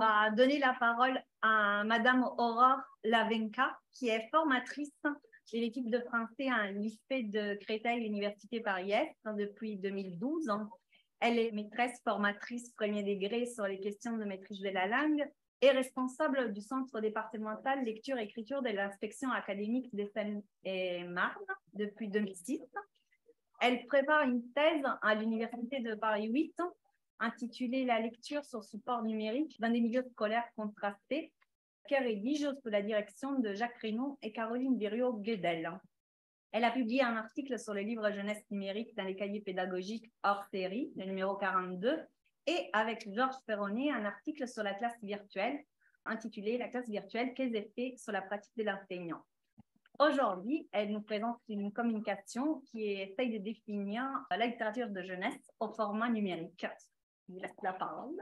va donner la parole à Madame Aurore Lavenka, qui est formatrice de l'équipe de français à un lycée de Créteil, Université Paris-Est, depuis 2012. Elle est maîtresse formatrice premier degré sur les questions de maîtrise de la langue et responsable du centre départemental lecture-écriture de l'inspection académique des Seine-et-Marne depuis 2006. Elle prépare une thèse à l'Université de Paris 8 intitulée La lecture sur support numérique dans des milieux scolaires contrastés, qu'elle rédige sous la direction de Jacques Reynaud et Caroline Viriot-Guedel. Elle a publié un article sur le livre jeunesse numérique dans les cahiers pédagogiques hors série, le numéro 42, et avec Georges Ferronnet, un article sur la classe virtuelle, intitulé La classe virtuelle, quels effets sur la pratique de l'enseignant. Aujourd'hui, elle nous présente une communication qui essaye de définir la littérature de jeunesse au format numérique. Je vous laisse la parole.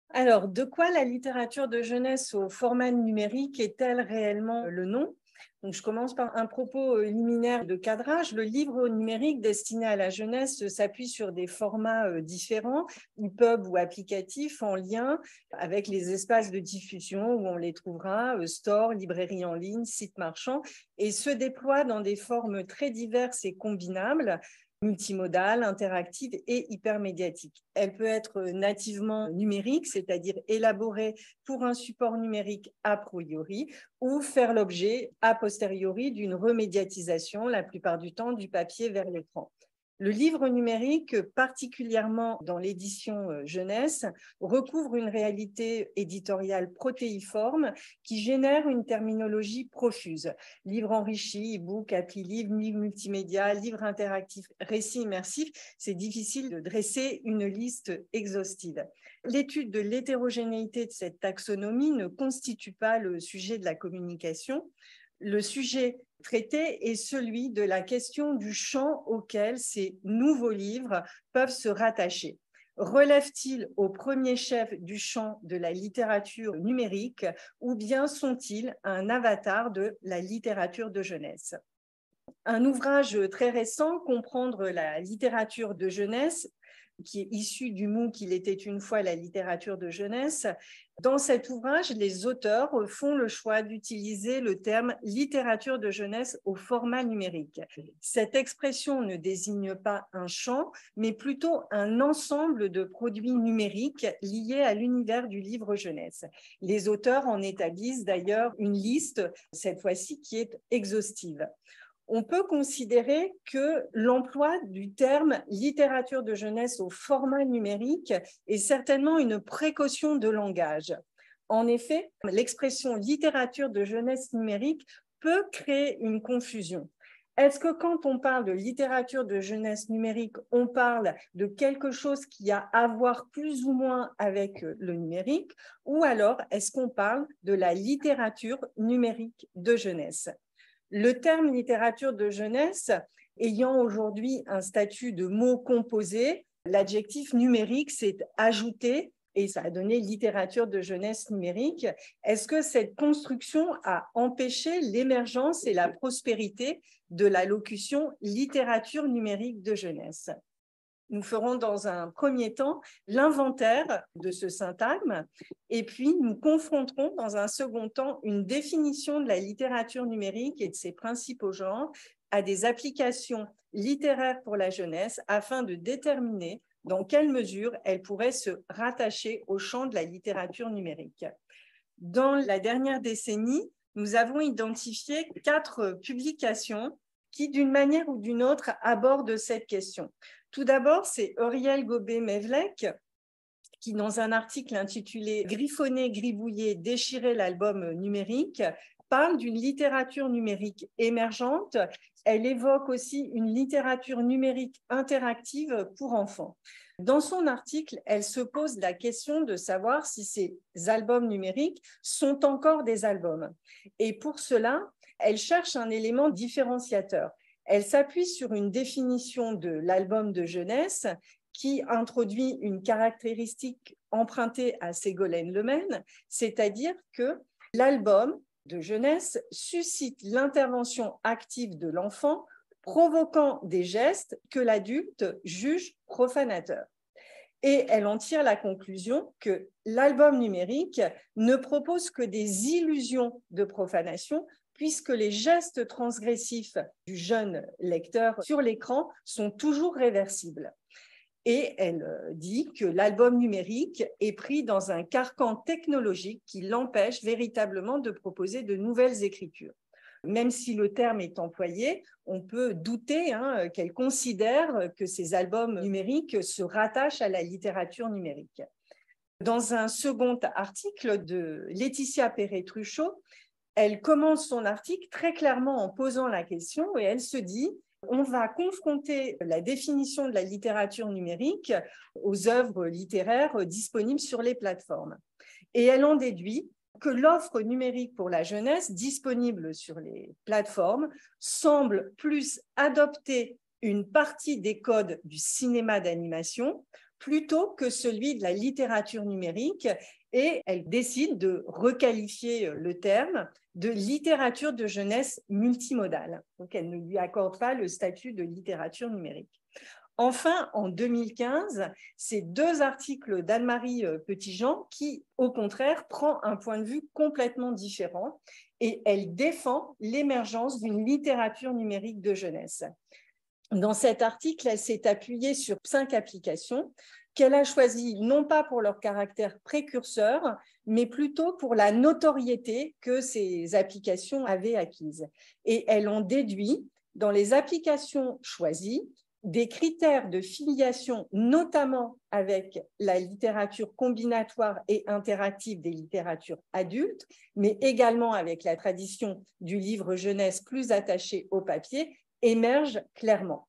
Alors, de quoi la littérature de jeunesse au format numérique est-elle réellement le nom? Donc, je commence par un propos liminaire de cadrage. Le livre numérique destiné à la jeunesse s'appuie sur des formats différents, EPUB ou applicatifs, en lien avec les espaces de diffusion où on les trouvera, store, librairie en ligne, site marchand, et se déploie dans des formes très diverses et combinables, multimodale, interactive et hypermédiatique. Elle peut être nativement numérique, c'est-à-dire élaborée pour un support numérique a priori, ou faire l'objet a posteriori d'une remédiatisation, la plupart du temps du papier vers l'écran. Le livre numérique, particulièrement dans l'édition jeunesse, recouvre une réalité éditoriale protéiforme qui génère une terminologie profuse. Livre enrichi, e-book, appli-livre, livre multimédia, livre interactif, récit immersif, c'est difficile de dresser une liste exhaustive. L'étude de l'hétérogénéité de cette taxonomie ne constitue pas le sujet de la communication. Le sujet traité est celui de la question du champ auquel ces nouveaux livres peuvent se rattacher. Relèvent-ils au premier chef du champ de la littérature numérique ou bien sont-ils un avatar de la littérature de jeunesse? Un ouvrage très récent, Comprendre la littérature de jeunesse, qui est issu du MOOC Il était une fois la littérature de jeunesse. Dans cet ouvrage, les auteurs font le choix d'utiliser le terme littérature de jeunesse au format numérique. Cette expression ne désigne pas un champ, mais plutôt un ensemble de produits numériques liés à l'univers du livre jeunesse. Les auteurs en établissent d'ailleurs une liste, cette fois-ci, qui est exhaustive. On peut considérer que l'emploi du terme littérature de jeunesse au format numérique est certainement une précaution de langage. En effet, l'expression littérature de jeunesse numérique peut créer une confusion. Est-ce que quand on parle de littérature de jeunesse numérique, on parle de quelque chose qui a à voir plus ou moins avec le numérique, ou alors est-ce qu'on parle de la littérature numérique de jeunesse? Le terme littérature de jeunesse ayant aujourd'hui un statut de mot composé, l'adjectif numérique s'est ajouté et ça a donné littérature de jeunesse numérique. Est-ce que cette construction a empêché l'émergence et la prospérité de la locution littérature numérique de jeunesse? Nous ferons dans un premier temps l'inventaire de ce syntagme et puis nous confronterons dans un second temps une définition de la littérature numérique et de ses principaux genres à des applications littéraires pour la jeunesse afin de déterminer dans quelle mesure elle pourrait se rattacher au champ de la littérature numérique. Dans la dernière décennie, nous avons identifié 4 publications qui, d'une manière ou d'une autre, abordent cette question. Tout d'abord, c'est Uriel Gobet-Mevlek qui, dans un article intitulé « Griffonner, gribouiller, déchirer l'album numérique », parle d'une littérature numérique émergente. Elle évoque aussi une littérature numérique interactive pour enfants. Dans son article, elle se pose la question de savoir si ces albums numériques sont encore des albums. Et pour cela, elle cherche un élément différenciateur. Elle s'appuie sur une définition de l'album de jeunesse qui introduit une caractéristique empruntée à Ségolène Lemaine, c'est-à-dire que l'album de jeunesse suscite l'intervention active de l'enfant, provoquant des gestes que l'adulte juge profanateurs. Et elle en tire la conclusion que l'album numérique ne propose que des illusions de profanation, puisque les gestes transgressifs du jeune lecteur sur l'écran sont toujours réversibles. Et elle dit que l'album numérique est pris dans un carcan technologique qui l'empêche véritablement de proposer de nouvelles écritures. Même si le terme est employé, on peut douter qu'elle considère que ces albums numériques se rattachent à la littérature numérique. Dans un second article de Laetitia Perret-Truchot, elle commence son article très clairement en posant la question et elle se dit: on va confronter la définition de la littérature numérique aux œuvres littéraires disponibles sur les plateformes. Et elle en déduit que l'offre numérique pour la jeunesse disponible sur les plateformes semble plus adopter une partie des codes du cinéma d'animation plutôt que celui de la littérature numérique, et elle décide de requalifier le terme de littérature de jeunesse multimodale. Donc, elle ne lui accorde pas le statut de littérature numérique. Enfin, en 2015, c'est deux articles d'Anne-Marie Petitjean qui, au contraire, prend un point de vue complètement différent et elle défend l'émergence d'une littérature numérique de jeunesse. Dans cet article, elle s'est appuyée sur 5 applications qu'elle a choisies non pas pour leur caractère précurseur, mais plutôt pour la notoriété que ces applications avaient acquise. Et elle en déduit, dans les applications choisies, des critères de filiation, notamment avec la littérature combinatoire et interactive des littératures adultes, mais également avec la tradition du livre jeunesse plus attaché au papier, émergent clairement.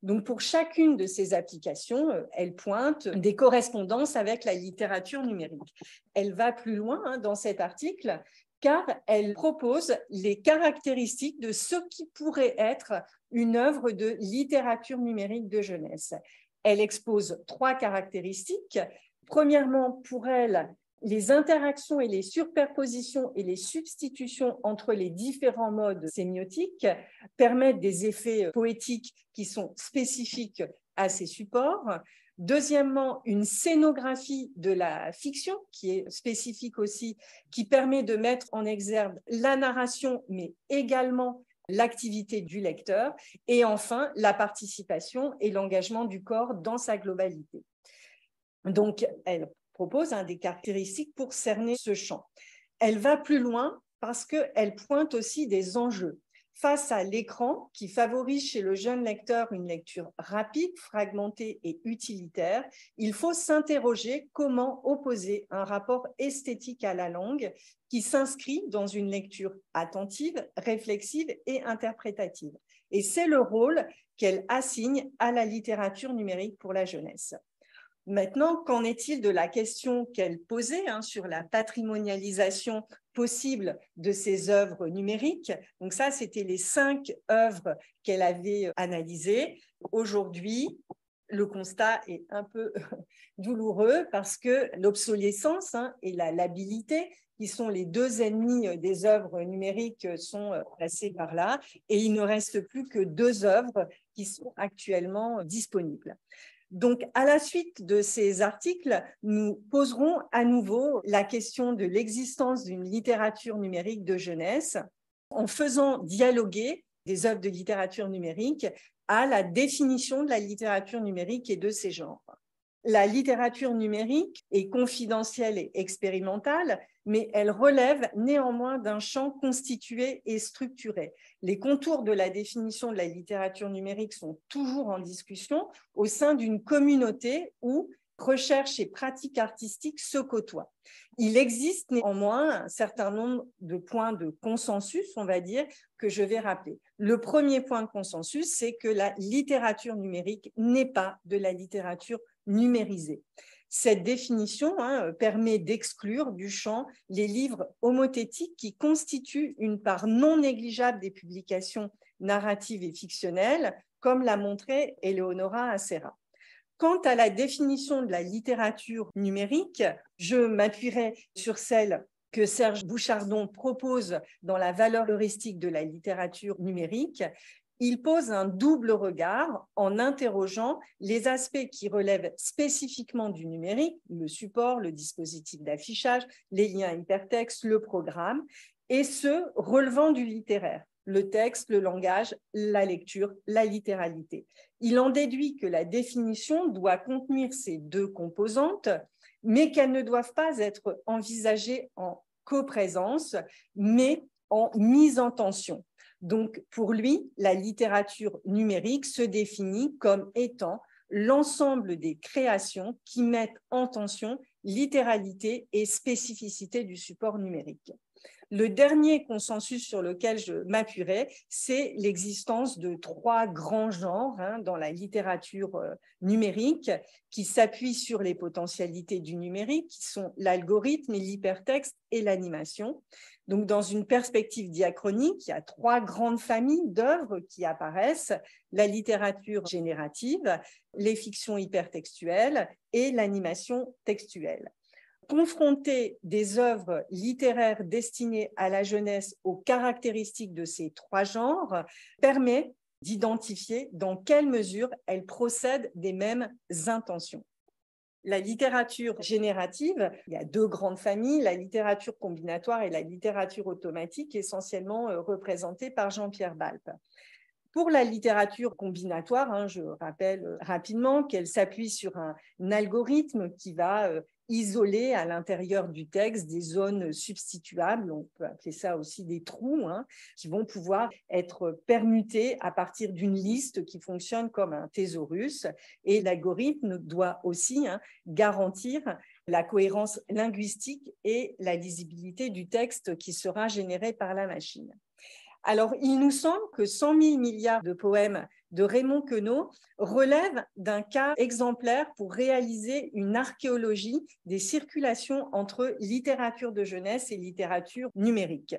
Donc, pour chacune de ces applications, elle pointe des correspondances avec la littérature numérique. Elle va plus loin dans cet article, car elle propose les caractéristiques de ce qui pourrait être une œuvre de littérature numérique de jeunesse. Elle expose 3 caractéristiques. Premièrement, pour elle, les interactions et les superpositions et les substitutions entre les différents modes sémiotiques permettent des effets poétiques qui sont spécifiques à ces supports. Deuxièmement, une scénographie de la fiction qui est spécifique aussi, qui permet de mettre en exergue la narration, mais également l'activité du lecteur. Et enfin, la participation et l'engagement du corps dans sa globalité. Donc, elle propose des caractéristiques pour cerner ce champ. Elle va plus loin parce qu'elle pointe aussi des enjeux. Face à l'écran qui favorise chez le jeune lecteur une lecture rapide, fragmentée et utilitaire, il faut s'interroger comment opposer un rapport esthétique à la langue qui s'inscrit dans une lecture attentive, réflexive et interprétative. Et c'est le rôle qu'elle assigne à la littérature numérique pour la jeunesse. Maintenant, qu'en est-il de la question qu'elle posait sur la patrimonialisation possible de ces œuvres numériques? Donc ça, c'était les 5 œuvres qu'elle avait analysées. Aujourd'hui, le constat est un peu douloureux parce que l'obsolescence et la labilité, qui sont les 2 ennemis des œuvres numériques, sont passés par là, et il ne reste plus que 2 œuvres qui sont actuellement disponibles. Donc, à la suite de ces articles, nous poserons à nouveau la question de l'existence d'une littérature numérique de jeunesse en faisant dialoguer des œuvres de littérature numérique à la définition de la littérature numérique et de ses genres. La littérature numérique est confidentielle et expérimentale, mais elle relève néanmoins d'un champ constitué et structuré. Les contours de la définition de la littérature numérique sont toujours en discussion au sein d'une communauté où recherche et pratique artistique se côtoient. Il existe néanmoins un certain nombre de points de consensus, on va dire, que je vais rappeler. Le premier point de consensus, c'est que la littérature numérique n'est pas de la littérature numérisée. Cette définition permet d'exclure du champ les livres homothétiques qui constituent une part non négligeable des publications narratives et fictionnelles, comme l'a montré Eleonora Acera. Quant à la définition de la littérature numérique, je m'appuierai sur celle que Serge Bouchardon propose dans la valeur heuristique de la littérature numérique, il pose un double regard en interrogeant les aspects qui relèvent spécifiquement du numérique, le support, le dispositif d'affichage, les liens hypertextes, le programme, et ceux relevant du littéraire, le texte, le langage, la lecture, la littéralité. Il en déduit que la définition doit contenir ces deux composantes, mais qu'elles ne doivent pas être envisagées en coprésence, mais en mise en tension. Donc, pour lui, la littérature numérique se définit comme étant l'ensemble des créations qui mettent en tension littéralité et spécificité du support numérique. Le dernier consensus sur lequel je m'appuierai, c'est l'existence de trois grands genres dans la littérature numérique qui s'appuient sur les potentialités du numérique, qui sont l'algorithme, l'hypertexte et l'animation. Donc, dans une perspective diachronique, il y a trois grandes familles d'œuvres qui apparaissent, la littérature générative, les fictions hypertextuelles et l'animation textuelle. Confronter des œuvres littéraires destinées à la jeunesse aux caractéristiques de ces trois genres permet d'identifier dans quelle mesure elles procèdent des mêmes intentions. La littérature générative, il y a deux grandes familles, la littérature combinatoire et la littérature automatique, essentiellement représentées par Jean-Pierre Balpe. Pour la littérature combinatoire, je rappelle rapidement qu'elle s'appuie sur un algorithme qui va isoler à l'intérieur du texte des zones substituables, on peut appeler ça aussi des trous, qui vont pouvoir être permutés à partir d'une liste qui fonctionne comme un thésaurus. Et l'algorithme doit aussi garantir la cohérence linguistique et la lisibilité du texte qui sera généré par la machine. Alors, il nous semble que 100 000 milliards de poèmes de Raymond Queneau relèvent d'un cas exemplaire pour réaliser une archéologie des circulations entre littérature de jeunesse et littérature numérique.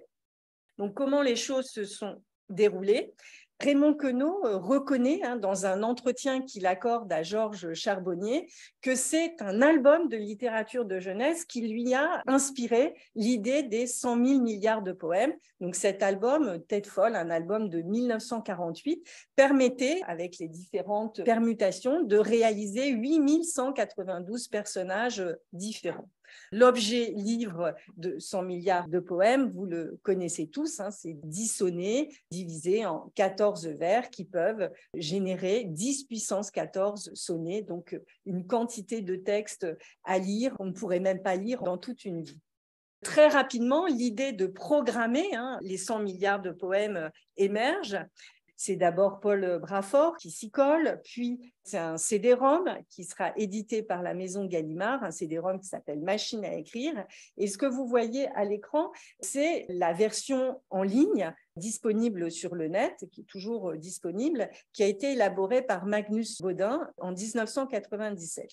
Donc, comment les choses se sont déroulées ? Raymond Queneau reconnaît dans un entretien qu'il accorde à Georges Charbonnier que c'est un album de littérature de jeunesse qui lui a inspiré l'idée des 100 000 milliards de poèmes. Donc cet album, Tête folle, un album de 1948, permettait, avec les différentes permutations, de réaliser 8192 personnages différents. L'objet livre de 100 milliards de poèmes, vous le connaissez tous, c'est 10 sonnets divisés en 14 vers qui peuvent générer 10 puissance 14 sonnets, donc une quantité de texte à lire qu'on ne pourrait même pas lire dans toute une vie. Très rapidement, l'idée de programmer les 100 milliards de poèmes émerge. C'est d'abord Paul Brafort qui s'y colle, puis c'est un CD-ROM qui sera édité par la maison Gallimard, un CD-ROM qui s'appelle Machine à écrire. Et ce que vous voyez à l'écran, c'est la version en ligne disponible sur le net, qui est toujours disponible, qui a été élaborée par Magnus Bodin en 1997.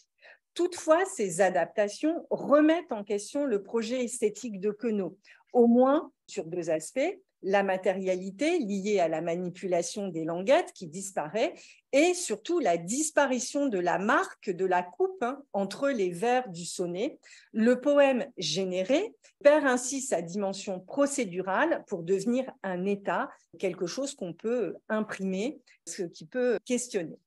Toutefois, ces adaptations remettent en question le projet esthétique de Queneau, au moins sur deux aspects. La matérialité liée à la manipulation des languettes qui disparaît et surtout la disparition de la marque de la coupe entre les vers du sonnet. Le poème généré perd ainsi sa dimension procédurale pour devenir un état, quelque chose qu'on peut imprimer, ce qui peut questionner.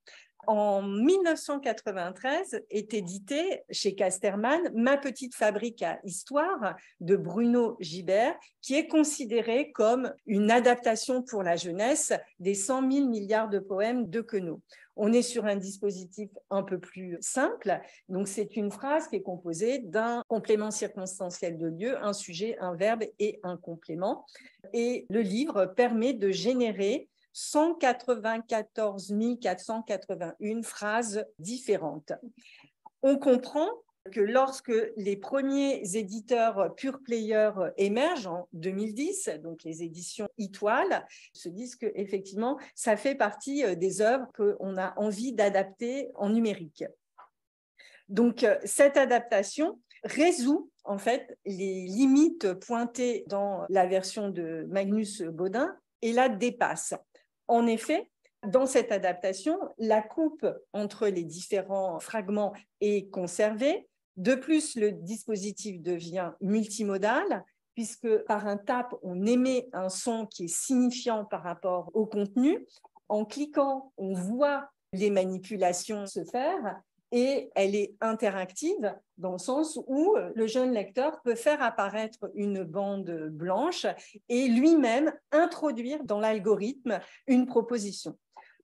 En 1993 est édité chez Casterman Ma petite fabrique à histoire de Bruno Gibert, qui est considéré comme une adaptation pour la jeunesse des 100 000 milliards de poèmes de Queneau. On est sur un dispositif un peu plus simple. Donc, c'est une phrase qui est composée d'un complément circonstanciel de lieu, un sujet, un verbe et un complément. Et le livre permet de générer 194 481 phrases différentes. On comprend que lorsque les premiers éditeurs pure player émergent en 2010, donc les éditions Itoile, se disent qu'effectivement, ça fait partie des œuvres qu'on a envie d'adapter en numérique. Donc, cette adaptation résout en fait les limites pointées dans la version de Magnus Bodin et la dépasse. En effet, dans cette adaptation, la coupe entre les différents fragments est conservée. De plus, le dispositif devient multimodal, puisque par un tap, on émet un son qui est signifiant par rapport au contenu. En cliquant, on voit les manipulations se faire et elle est interactive dans le sens où le jeune lecteur peut faire apparaître une bande blanche et lui-même introduire dans l'algorithme une proposition.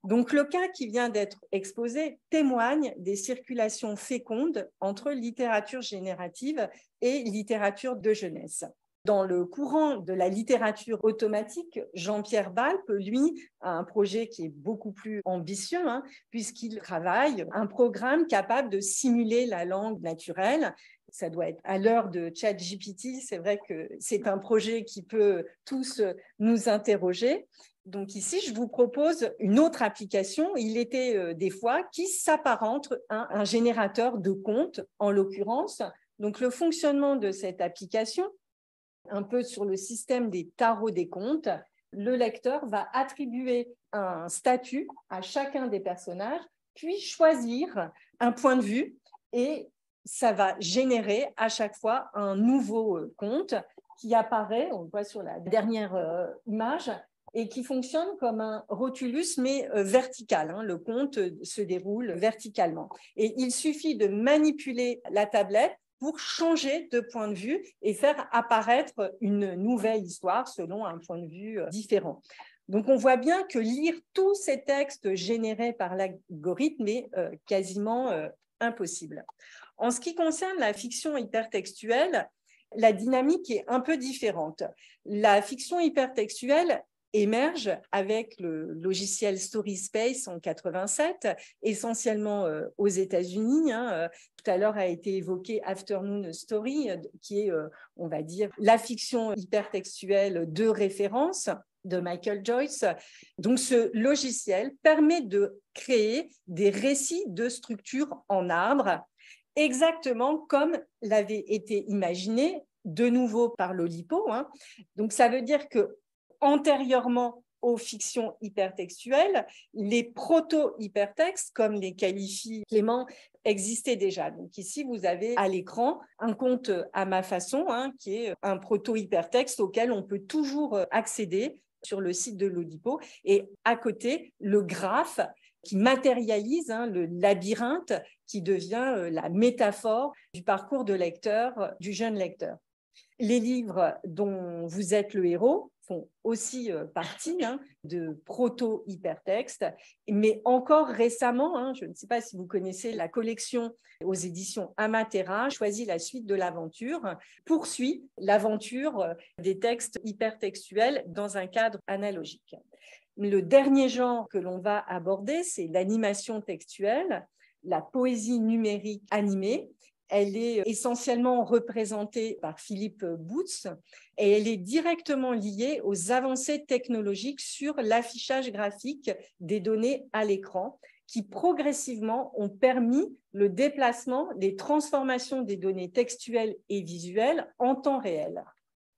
Donc, le cas qui vient d'être exposé témoigne des circulations fécondes entre littérature générative et littérature de jeunesse. Dans le courant de la littérature automatique, Jean-Pierre Balpe, lui, a un projet qui est beaucoup plus ambitieux, puisqu'il travaille un programme capable de simuler la langue naturelle. Ça doit être à l'heure de ChatGPT, c'est vrai que c'est un projet qui peut tous nous interroger. Donc ici, je vous propose une autre application. Il était des fois qui s'apparente à un générateur de contes, en l'occurrence. Donc le fonctionnement de cette application, un peu sur le système des tarots des contes, le lecteur va attribuer un statut à chacun des personnages, puis choisir un point de vue et ça va générer à chaque fois un nouveau conte qui apparaît, on le voit sur la dernière image, et qui fonctionne comme un rotulus, mais vertical. Le conte se déroule verticalement. Et il suffit de manipuler la tablette pour changer de point de vue et faire apparaître une nouvelle histoire selon un point de vue différent. Donc, on voit bien que lire tous ces textes générés par l'algorithme est quasiment impossible. En ce qui concerne la fiction hypertextuelle, la dynamique est un peu différente. La fiction hypertextuelle émerge avec le logiciel Storyspace en 87, essentiellement aux États-Unis. Tout à l'heure a été évoqué Afternoon Story, qui est, on va dire, la fiction hypertextuelle de référence de Michael Joyce. Donc, ce logiciel permet de créer des récits de structure en arbre, exactement comme l'avait été imaginé de nouveau par l'Oulipo. Donc, ça veut dire que antérieurement aux fictions hypertextuelles, les proto-hypertextes, comme les qualifie Clément, existaient déjà. Donc ici, vous avez à l'écran un conte à ma façon, qui est un proto-hypertexte auquel on peut toujours accéder sur le site de l'Oulipo. Et à côté, le graphe qui matérialise le labyrinthe qui devient la métaphore du parcours de lecteur, du jeune lecteur. Les livres dont vous êtes le héros font aussi partie de proto-hypertextes, mais encore récemment, je ne sais pas si vous connaissez la collection aux éditions Amatera, Choisis la suite de l'aventure, poursuit l'aventure des textes hypertextuels dans un cadre analogique. Le dernier genre que l'on va aborder, c'est l'animation textuelle, la poésie numérique animée. Elle est essentiellement représentée par Philippe Boots et elle est directement liée aux avancées technologiques sur l'affichage graphique des données à l'écran qui progressivement ont permis le déplacement, les transformations des données textuelles et visuelles en temps réel.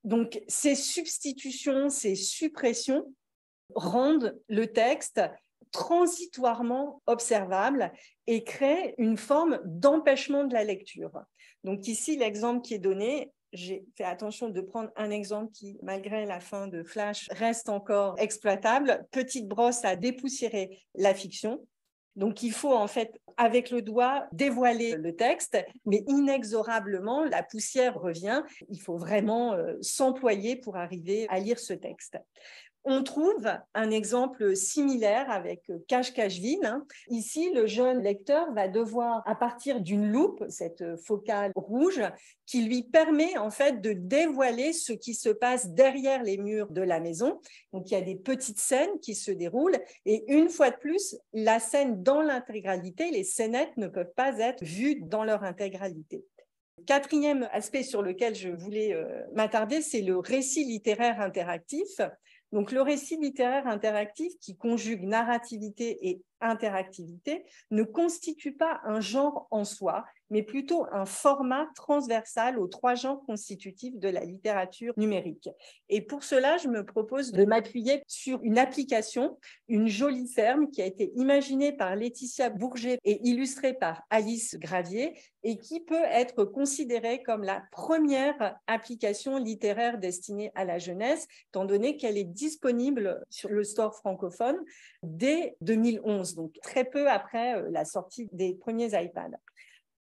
Donc, ces substitutions, ces suppressions rendent le texte transitoirement observable et crée une forme d'empêchement de la lecture. Donc ici, l'exemple qui est donné, j'ai fait attention de prendre un exemple qui, malgré la fin de Flash, reste encore exploitable. Petite brosse à dépoussiérer la fiction. Donc, il faut en fait, avec le doigt, dévoiler le texte, mais inexorablement, la poussière revient. Il faut vraiment s'employer pour arriver à lire ce texte. On trouve un exemple similaire avec Cache-Cacheville. Ici, le jeune lecteur va devoir, à partir d'une loupe, cette focale rouge, qui lui permet en fait de dévoiler ce qui se passe derrière les murs de la maison. Donc, il y a des petites scènes qui se déroulent et une fois de plus, la scène dans l'intégralité, les scénettes ne peuvent pas être vues dans leur intégralité. Quatrième aspect sur lequel je voulais m'attarder, c'est le récit littéraire interactif. Donc, le récit littéraire interactif qui conjugue narrativité et interactivité ne constitue pas un genre en soi. mais plutôt un format transversal aux 3 genres constitutifs de la littérature numérique. Et pour cela, je me propose de m'appuyer sur une application, une jolie ferme qui a été imaginée par Laetitia Bourget et illustrée par Alice Gravier et qui peut être considérée comme la première application littéraire destinée à la jeunesse, étant donné qu'elle est disponible sur le store francophone dès 2011, donc très peu après la sortie des premiers iPads.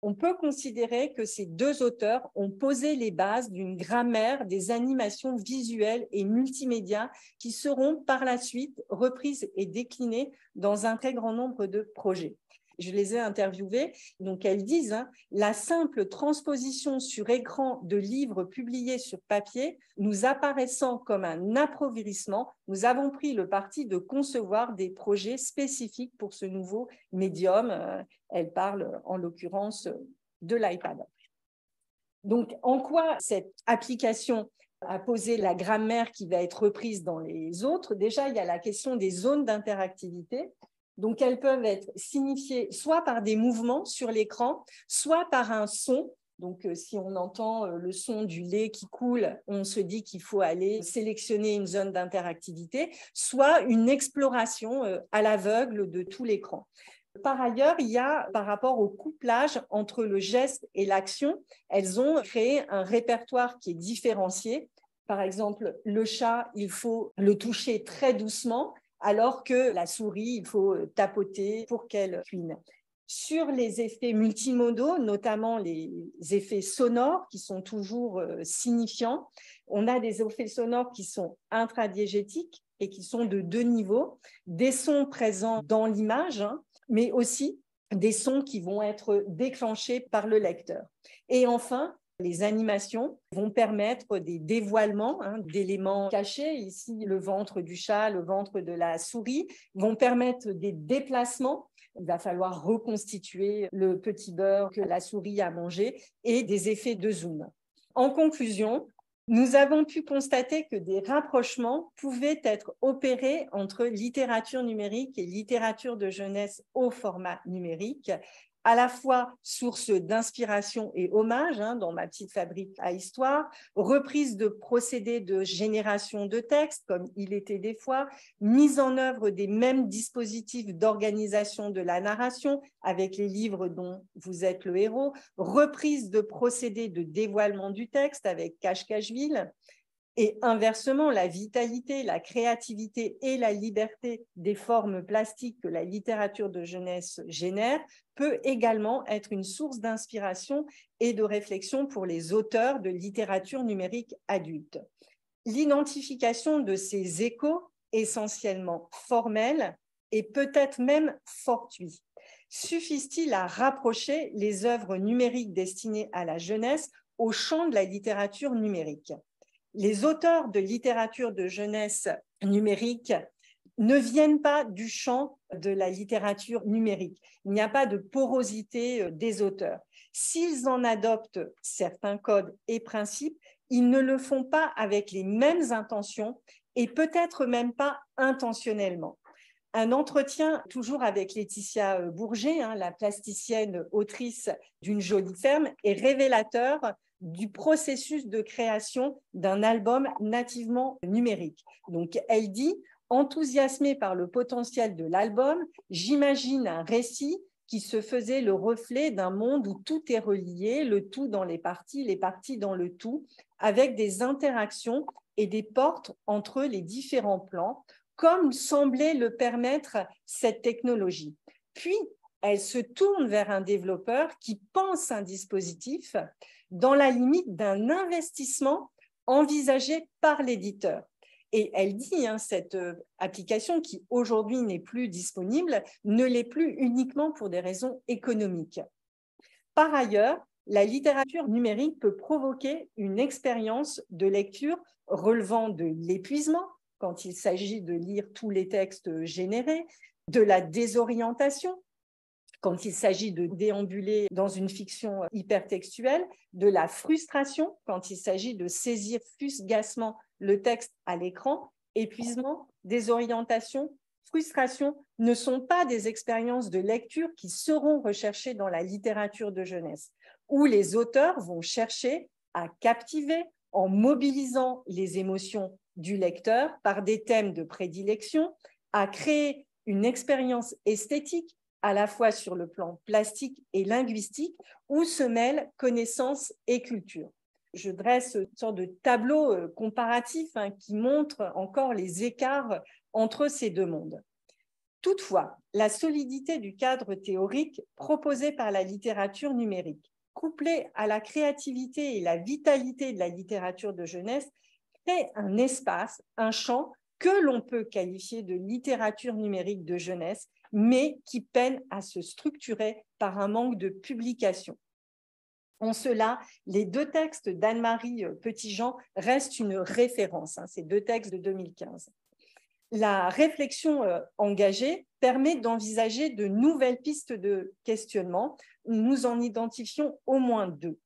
On peut considérer que ces 2 auteurs ont posé les bases d'une grammaire des animations visuelles et multimédia qui seront par la suite reprises et déclinées dans un très grand nombre de projets. Je les ai interviewées, donc elles disent la simple transposition sur écran de livres publiés sur papier nous apparaissant comme un appauvrissement, nous avons pris le parti de concevoir des projets spécifiques pour ce nouveau médium. Elle parle en l'occurrence de l'iPad. Donc, en quoi cette application a posé la grammaire qui va être reprise dans les autres? Déjà, il y a la question des zones d'interactivité. Donc, elles peuvent être signifiées soit par des mouvements sur l'écran, soit par un son. Donc, si on entend le son du lait qui coule, on se dit qu'il faut aller sélectionner une zone d'interactivité, soit une exploration à l'aveugle de tout l'écran. Par ailleurs, il y a, par rapport au couplage entre le geste et l'action, elles ont créé un répertoire qui est différencié. Par exemple, le chat, il faut le toucher très doucement, alors que la souris, il faut tapoter pour qu'elle cuine. Sur les effets multimodaux, notamment les effets sonores qui sont toujours signifiants, on a des effets sonores qui sont intradiégétiques et qui sont de 2 niveaux, des sons présents dans l'image, mais aussi des sons qui vont être déclenchés par le lecteur. Et enfin, les animations vont permettre des dévoilements d'éléments cachés, ici le ventre du chat, le ventre de la souris, vont permettre des déplacements. Il va falloir reconstituer le petit beurre que la souris a mangé et des effets de zoom. En conclusion, nous avons pu constater que des rapprochements pouvaient être opérés entre littérature numérique et littérature de jeunesse au format numérique, à la fois source d'inspiration et hommage dans ma petite fabrique à histoire, reprise de procédés de génération de textes, comme il était des fois, mise en œuvre des mêmes dispositifs d'organisation de la narration avec les livres dont vous êtes le héros, reprise de procédés de dévoilement du texte avec Cache-Cacheville, et inversement, la vitalité, la créativité et la liberté des formes plastiques que la littérature de jeunesse génère peut également être une source d'inspiration et de réflexion pour les auteurs de littérature numérique adulte. L'identification de ces échos, essentiellement formels et peut-être même fortuits, suffisent-ils à rapprocher les œuvres numériques destinées à la jeunesse au champ de la littérature numérique? Les auteurs de littérature de jeunesse numérique ne viennent pas du champ de la littérature numérique. Il n'y a pas de porosité des auteurs. S'ils en adoptent certains codes et principes, ils ne le font pas avec les mêmes intentions et peut-être même pas intentionnellement. Un entretien, toujours avec Laetitia Bourget, la plasticienne autrice d'une jolie ferme, est révélateur du processus de création d'un album nativement numérique. Donc, elle dit « Enthousiasmée par le potentiel de l'album, j'imagine un récit qui se faisait le reflet d'un monde où tout est relié, le tout dans les parties dans le tout, avec des interactions et des portes entre les différents plans, comme semblait le permettre cette technologie. » Puis, elle se tourne vers un développeur qui pense un dispositif dans la limite d'un investissement envisagé par l'éditeur. Et elle dit, cette application qui aujourd'hui n'est plus disponible, ne l'est plus uniquement pour des raisons économiques. Par ailleurs, la littérature numérique peut provoquer une expérience de lecture relevant de l'épuisement, quand il s'agit de lire tous les textes générés, de la désorientation, quand il s'agit de déambuler dans une fiction hypertextuelle, de la frustration, quand il s'agit de saisir fugacement le texte à l'écran, épuisement, désorientation, frustrations ne sont pas des expériences de lecture qui seront recherchées dans la littérature de jeunesse, où les auteurs vont chercher à captiver en mobilisant les émotions du lecteur par des thèmes de prédilection, à créer une expérience esthétique à la fois sur le plan plastique et linguistique, où se mêlent connaissance et culture. Je dresse une sorte de tableau comparatif qui montre encore les écarts entre ces deux mondes. Toutefois, la solidité du cadre théorique proposé par la littérature numérique, couplée à la créativité et la vitalité de la littérature de jeunesse, crée un espace, un champ que l'on peut qualifier de littérature numérique de jeunesse, mais qui peine à se structurer par un manque de publication. En cela, les deux textes d'Anne-Marie Petitjean restent une référence, ces deux textes de 2015. La réflexion engagée permet d'envisager de nouvelles pistes de questionnement. Nous en identifions au moins deux.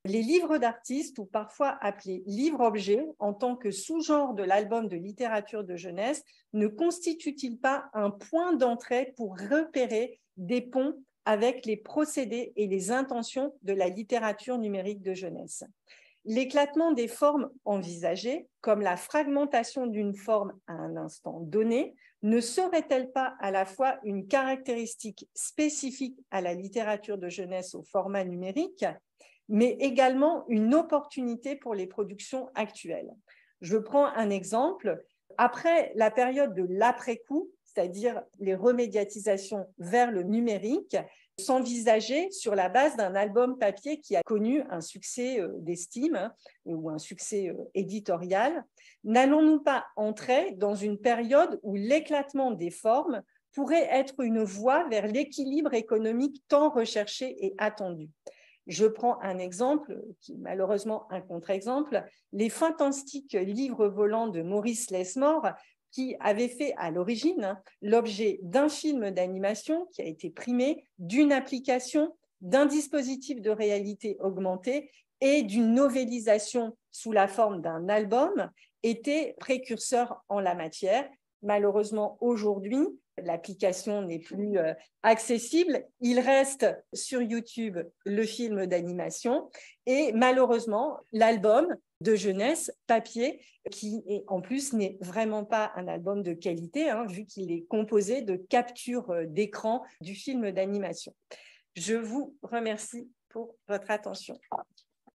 Les livres d'artistes, ou parfois appelés livres-objets, en tant que sous-genre de l'album de littérature de jeunesse, ne constituent-ils pas un point d'entrée pour repérer des ponts avec les procédés et les intentions de la littérature numérique de jeunesse? L'éclatement des formes envisagées, comme la fragmentation d'une forme à un instant donné, ne serait-elle pas à la fois une caractéristique spécifique à la littérature de jeunesse au format numérique, mais également une opportunité pour les productions actuelles? Je prends un exemple. Après la période de l'après-coup, c'est-à-dire les remédiatisations vers le numérique, s'envisager sur la base d'un album papier qui a connu un succès d'estime ou un succès éditorial. N'allons-nous pas entrer dans une période où l'éclatement des formes pourrait être une voie vers l'équilibre économique tant recherché et attendu? Je prends un exemple, qui est malheureusement un contre-exemple, les fantastiques livres volants de Maurice Lesmore, qui avait fait à l'origine l'objet d'un film d'animation qui a été primé, d'une application, d'un dispositif de réalité augmentée et d'une novélisation sous la forme d'un album, était précurseur en la matière. Malheureusement, aujourd'hui, l'application n'est plus accessible. Il reste sur YouTube le film d'animation et malheureusement, l'album de jeunesse papier, qui en plus n'est vraiment pas un album de qualité, vu qu'il est composé de captures d'écran du film d'animation. Je vous remercie pour votre attention.